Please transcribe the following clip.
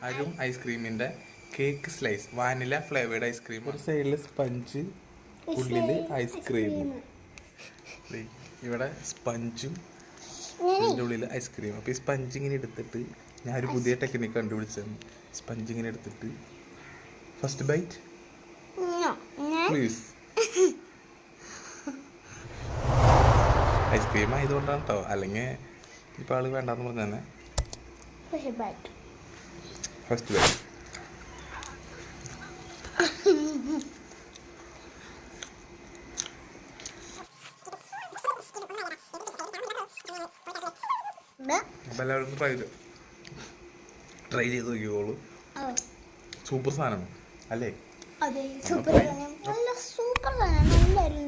അരുൺ ഐസ്ക്രീമിന്റെ cake slice vanilla flavoured ice cream. ഒരു സൈഡിൽ സ്പഞ്ച്, ഉള്ളില് ഐസ്ക്രീം. ഇവിടെ സ്പഞ്ചും ഇതിൻ്റെ ഉള്ളിൽ ഐസ്ക്രീം. അപ്പോൾ ഈ സ്പഞ്ച് ഇങ്ങനെ എടുത്തിട്ട് ഞാനൊരു പുതിയ ടെക്നിക്ക് കണ്ടുപിടിച്ചത്. സ്പഞ്ച് ഇങ്ങനെ എടുത്തിട്ട് ഫസ്റ്റ് ബൈറ്റ് പ്ലീസ്. ഐസ്ക്രീം ആയതുകൊണ്ടാണ് കേട്ടോ, അല്ലെങ്കിൽ ഇപ്പോൾ ആള് വേണ്ടെന്ന് പറഞ്ഞു തന്നെ. First bite. അപ്പോൾ എല്ലാവരും ട്രൈ ചെയ്ത് നോക്കിയോളൂ. സൂപ്പർ സാധനം അല്ലേ? അതെ, സൂപ്പർ സാധനം. നല്ല സൂപ്പർ സാധനം. എല്ലാവരും